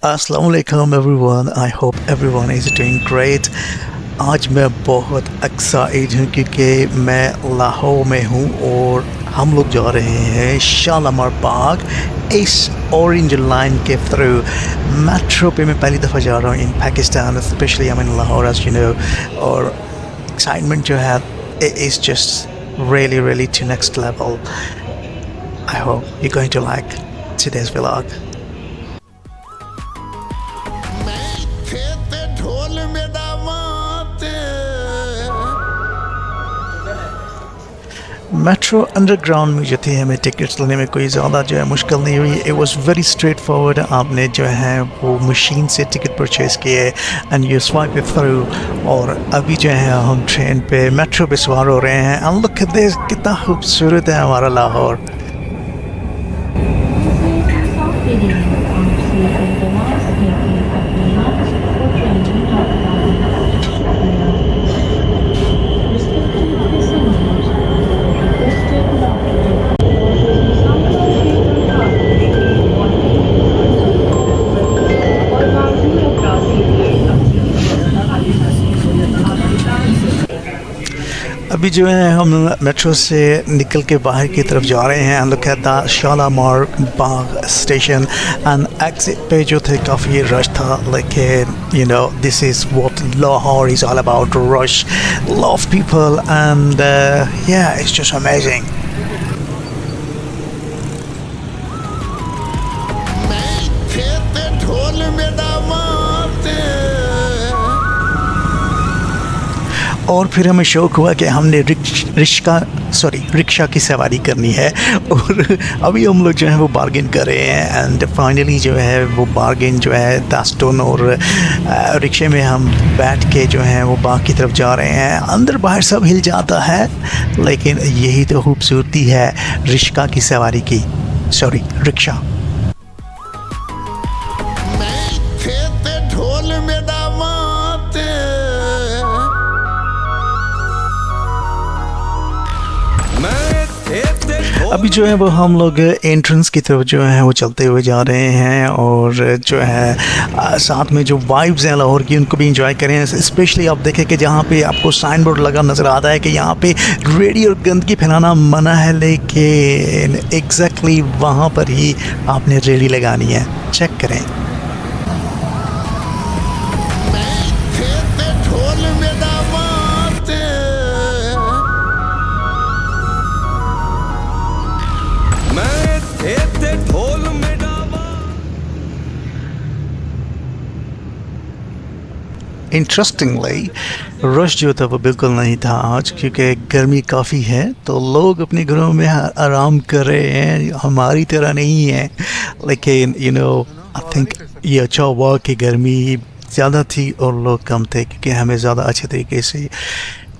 अस्सलाम वालेकुम everyone, I hope everyone is doing great. आज मैं बहुत एक्साइटेड हूँ क्योंकि मैं लाहौर में हूँ और हम लोग जा रहे हैं शालीमार बाग इस ऑरेंज लाइन के थ्रू। मेट्रो पे मैं पहली दफ़ा जा रहा हूँ in Pakistan, specially I mean Lahore as you know. और एक्साइटमेंट जो है it is just really to next level. I hope you're going to like today's vlog. Metro underground में जो थी हमें टिकट्स लेने में कोई ज़्यादा जो है मुश्किल नहीं हुई। It was very straight forward. आपने जो है वो मशीन से टिकट परचेज़ किए and you swipe it through. और अभी जो है हम ट्रेन पे मेट्रो पे सवार हो रहे हैं एंड लुक एट दिस, कितना खूबसूरत है हमारा लाहौर। अभी जो है हम मेट्रो से निकल के बाहर की तरफ जा रहे हैं। Look at the Shalimar Bagh station and exit पे जो थे काफ़ी रश था, लेकिन you know this is what Lahore is all about, rush, love people and या इट्स जस्ट अमेजिंग। और फिर हमें शौक़ हुआ कि हमने रिक्शा की सवारी करनी है। और अभी हम लोग जो है वो बार्गेन कर रहे हैं एंड फाइनली जो है वो बार्गेन जो है 10 टन और रिक्शे में हम बैठ के जो है वो बाग की तरफ जा रहे हैं। अंदर बाहर सब हिल जाता है, लेकिन यही तो खूबसूरती है रिक्शा की सवारी की, रिक्शा। अभी जो है वो हम लोग एंट्रेंस की तरफ जो है वो चलते हुए जा रहे हैं और जो है साथ में जो वाइब्स हैं लाहौर की उनको भी इंजॉय करें। स्पेशली आप देखें कि जहाँ पे आपको साइन बोर्ड लगा नज़र आता है कि यहाँ पे रेडी और गंदगी फैलाना मना है, लेकिन एग्जैक्टली वहाँ पर ही आपने रेडी लगानी है। चेक करें। इंटरेस्टिंगली रश जो था वो बिल्कुल नहीं था आज, क्योंकि गर्मी काफ़ी है तो लोग अपने घरों में आराम कर रहे हैं, हमारी तरह नहीं है। लेकिन यू नो आई थिंक ये अच्छा हुआ कि गर्मी ज़्यादा थी और लोग कम थे, क्योंकि हमें ज़्यादा अच्छे तरीके से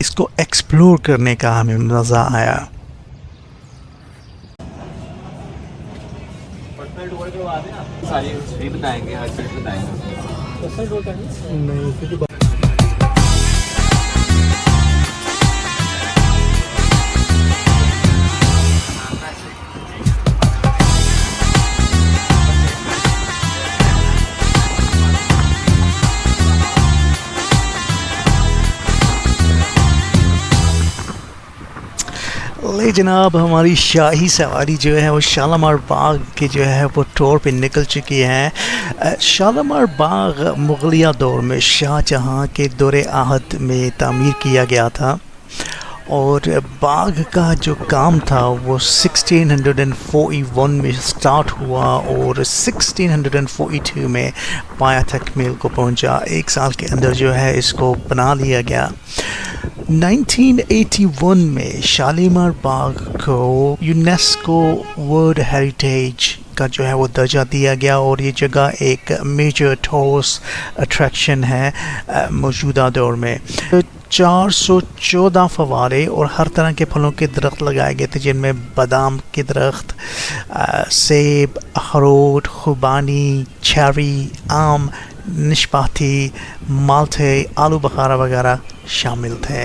इसको एक्सप्लोर करने का हमें मज़ा आया। सारी बताएंगे, हर चीज़ बताएंगे। नहीं ले जनाब, हमारी शाही सवारी जो है वो शालीमार बाग के जो है वो टूर पे निकल चुकी है। शालीमार बाग मुगलिया दौर में शाहजहाँ के दौरे आहद में तामीर किया गया था और बाग का जो काम था वो 1641 में स्टार्ट हुआ और 1642 में पाया तकमील को पहुंचा। एक साल के अंदर जो है इसको बना लिया गया। 1981 में शालीमार बाग को यूनेस्को वर्ल्ड हेरिटेज का जो है वो दर्जा दिया गया और ये जगह एक मेजर टूरिस्ट अट्रैक्शन है मौजूदा दौर में। 414 फवारे और हर तरह के फलों के दरख्त लगाए गए थे, जिनमें बादाम के दरख्त, सेब, अखरोट, खुबानी, चेरी, आम, निष्पाती, माल्टे, आलू बखारा वगैरह शामिल थे।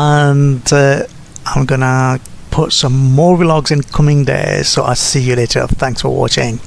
and I'm gonna put some more vlogs in coming days, so I'll see you later. Thanks for watching.